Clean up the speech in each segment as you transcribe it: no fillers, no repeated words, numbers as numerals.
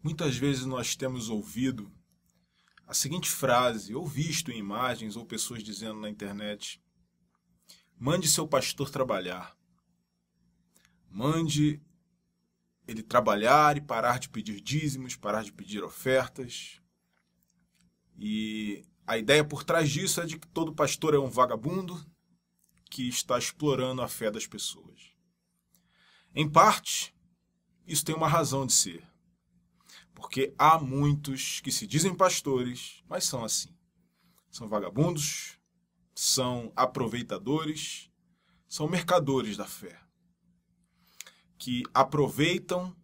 Muitas vezes nós temos ouvido a seguinte frase, ou visto em imagens, ou pessoas dizendo na internet: mande seu pastor trabalhar. Mande ele trabalhar e parar de pedir dízimos, parar de pedir ofertas. E a ideia por trás disso é de que todo pastor é um vagabundo que está explorando a fé das pessoas. Em parte, isso tem uma razão de ser. Porque há muitos que se dizem pastores, mas são assim. São vagabundos, são aproveitadores, são mercadores da fé. Que aproveitam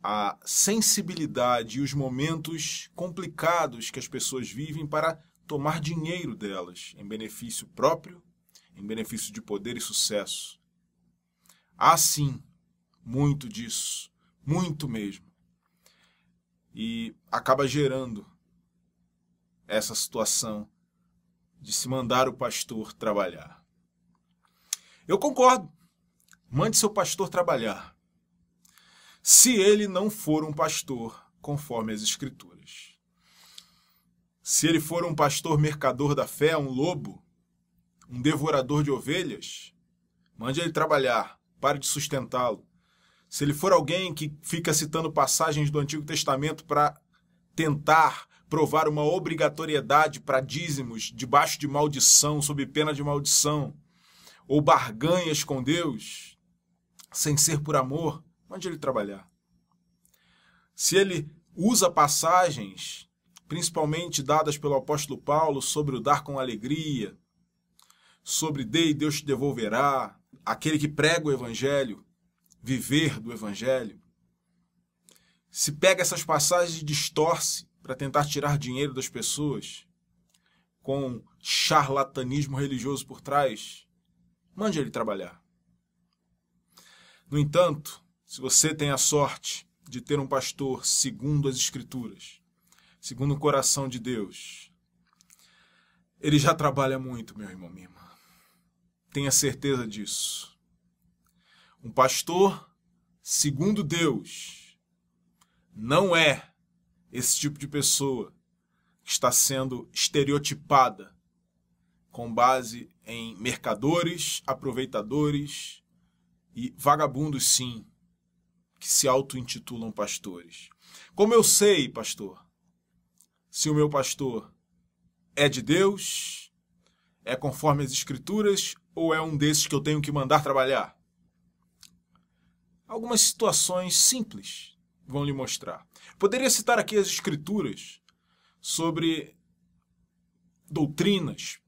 a sensibilidade e os momentos complicados que as pessoas vivem para tomar dinheiro delas, em benefício próprio, em benefício de poder e sucesso. Há sim muito disso, muito mesmo. E acaba gerando essa situação de se mandar o pastor trabalhar. Eu concordo. Mande seu pastor trabalhar. Se ele não for um pastor conforme as Escrituras. Se ele for um pastor mercador da fé, um lobo, um devorador de ovelhas, mande ele trabalhar, pare de sustentá-lo. Se ele for alguém que fica citando passagens do Antigo Testamento para tentar provar uma obrigatoriedade para dízimos debaixo de maldição, sob pena de maldição, ou barganhas com Deus, sem ser por amor, mande ele trabalhar. Se ele usa passagens, principalmente dadas pelo apóstolo Paulo, sobre o dar com alegria, sobre dê e Deus te devolverá, aquele que prega o evangelho, viver do evangelho, se pega essas passagens e distorce para tentar tirar dinheiro das pessoas, com charlatanismo religioso por trás, mande ele trabalhar. No entanto, se você tem a sorte de ter um pastor segundo as Escrituras, segundo o coração de Deus, ele já trabalha muito, meu irmão, minha irmã. Tenha certeza disso. Um pastor segundo Deus não é esse tipo de pessoa que está sendo estereotipada com base em mercadores, aproveitadores e vagabundos, sim, que se auto-intitulam pastores. Como eu sei, pastor, se o meu pastor é de Deus, é conforme as Escrituras, ou é um desses que eu tenho que mandar trabalhar? Algumas situações simples vão lhe mostrar. Poderia citar aqui as Escrituras sobre doutrinas.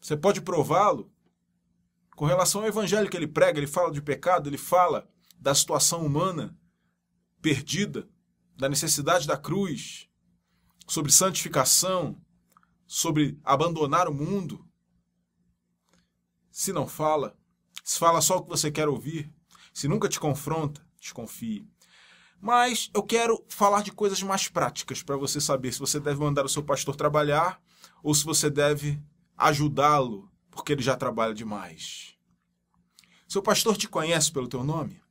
Você pode prová-lo com relação ao evangelho que ele prega. Ele fala de pecado, ele fala da situação humana perdida, da necessidade da cruz, sobre santificação, sobre abandonar o mundo. Se não fala, se fala só o que você quer ouvir, se nunca te confronta, desconfie. Mas eu quero falar de coisas mais práticas para você saber se você deve mandar o seu pastor trabalhar ou se você deve ajudá-lo porque ele já trabalha demais. Seu pastor te conhece pelo teu nome?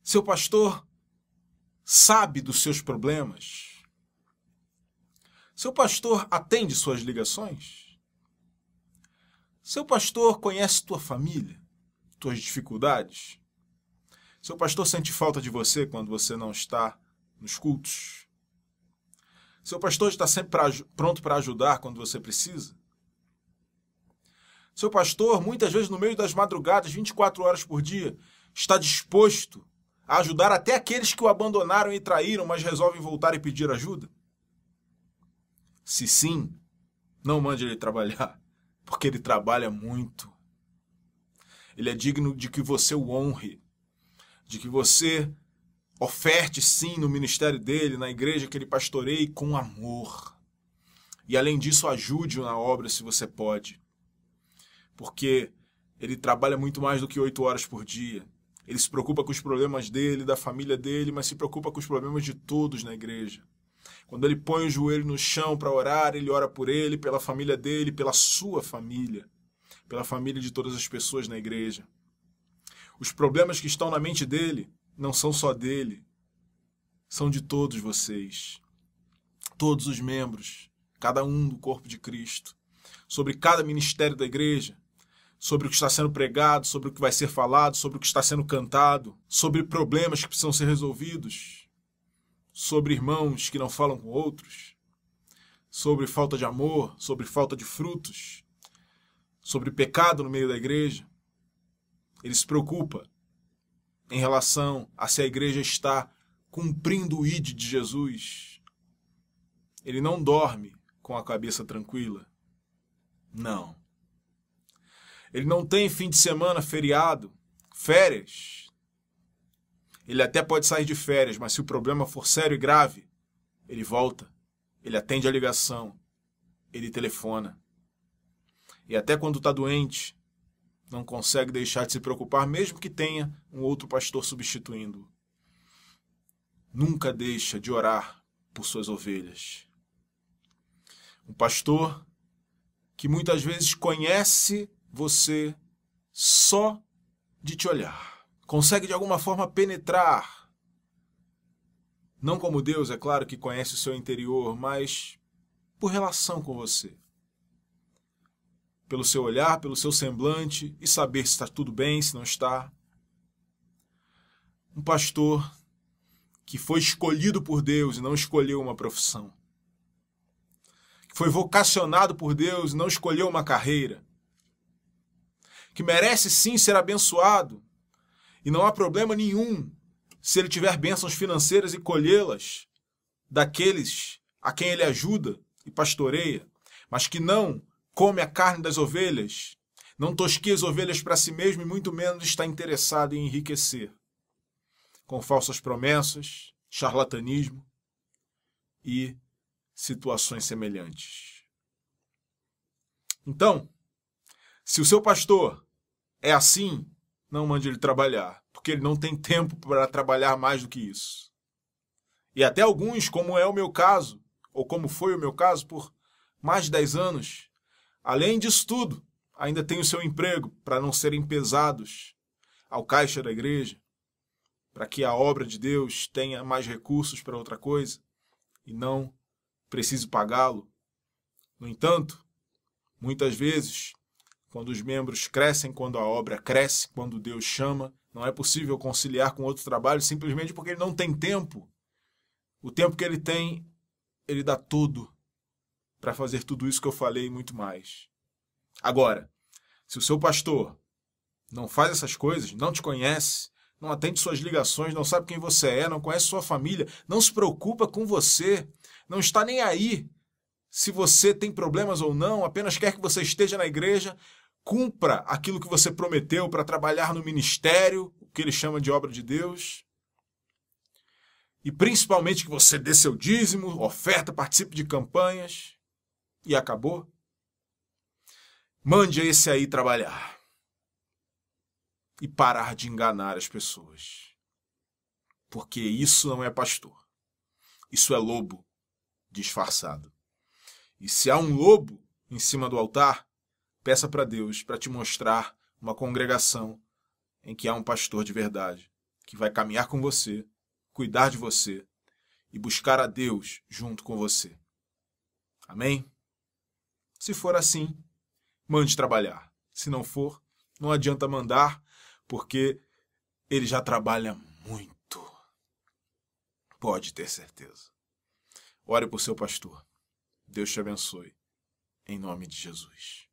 Seu pastor sabe dos seus problemas? Seu pastor atende suas ligações? Seu pastor conhece tua família, tuas dificuldades? Seu pastor sente falta de você quando você não está nos cultos? Seu pastor está sempre pronto para ajudar quando você precisa? Seu pastor, muitas vezes no meio das madrugadas, 24 horas por dia, está disposto a ajudar até aqueles que o abandonaram e traíram, mas resolvem voltar e pedir ajuda? Se sim, não mande ele trabalhar, porque ele trabalha muito. Ele é digno de que você o honre, de que você oferte sim no ministério dele, na igreja que ele pastoreie com amor. E além disso, ajude-o na obra se você pode. Porque ele trabalha muito mais do que 8 horas por dia. Ele se preocupa com os problemas dele, da família dele, mas se preocupa com os problemas de todos na igreja. Quando ele põe o joelho no chão para orar, ele ora por ele, pela família dele, pela sua família, pela família de todas as pessoas na igreja. Os problemas que estão na mente dele não são só dele, são de todos vocês, todos os membros, cada um do corpo de Cristo, sobre cada ministério da igreja, sobre o que está sendo pregado, sobre o que vai ser falado, sobre o que está sendo cantado, sobre problemas que precisam ser resolvidos, sobre irmãos que não falam com outros, sobre falta de amor, sobre falta de frutos, sobre pecado no meio da igreja. Ele se preocupa em relação a se a igreja está cumprindo o ID de Jesus. Ele não dorme com a cabeça tranquila. Não. Ele não tem fim de semana, feriado, férias. Ele até pode sair de férias, mas se o problema for sério e grave, ele volta, ele atende a ligação, ele telefona. E até quando está doente, não consegue deixar de se preocupar, mesmo que tenha um outro pastor substituindo. Nunca deixa de orar por suas ovelhas. Um pastor que muitas vezes conhece você só de te olhar. Consegue de alguma forma penetrar. Não como Deus, é claro, que conhece o seu interior, mas por relação com você. Pelo seu olhar, pelo seu semblante e saber se está tudo bem, se não está. Um pastor que foi escolhido por Deus e não escolheu uma profissão. Que foi vocacionado por Deus e não escolheu uma carreira. Que merece sim ser abençoado. E não há problema nenhum se ele tiver bênçãos financeiras e colhê-las daqueles a quem ele ajuda e pastoreia, mas que não come a carne das ovelhas, não tosqueia as ovelhas para si mesmo e muito menos está interessado em enriquecer com falsas promessas, charlatanismo e situações semelhantes. Então, se o seu pastor é assim, não mande ele trabalhar, porque ele não tem tempo para trabalhar mais do que isso. E até alguns, como é o meu caso, ou como foi o meu caso por mais de 10 anos, além disso tudo, ainda tem o seu emprego para não serem pesados ao caixa da igreja, para que a obra de Deus tenha mais recursos para outra coisa e não precise pagá-lo. No entanto, muitas vezes, quando os membros crescem, quando a obra cresce, quando Deus chama, não é possível conciliar com outro trabalho simplesmente porque ele não tem tempo. O tempo que ele tem, ele dá todo para fazer tudo isso que eu falei e muito mais. Agora, se o seu pastor não faz essas coisas, não te conhece, não atende suas ligações, não sabe quem você é, não conhece sua família, não se preocupa com você, não está nem aí se você tem problemas ou não, apenas quer que você esteja na igreja, cumpra aquilo que você prometeu para trabalhar no ministério, o que ele chama de obra de Deus, e principalmente que você dê seu dízimo, oferta, participe de campanhas, e acabou. Mande esse aí trabalhar. E parar de enganar as pessoas. Porque isso não é pastor. Isso é lobo disfarçado. E se há um lobo em cima do altar, peça para Deus para te mostrar uma congregação em que há um pastor de verdade, que vai caminhar com você, cuidar de você e buscar a Deus junto com você. Amém? Se for assim, mande trabalhar. Se não for, não adianta mandar, porque ele já trabalha muito. Pode ter certeza. Ore por seu pastor. Deus te abençoe. Em nome de Jesus.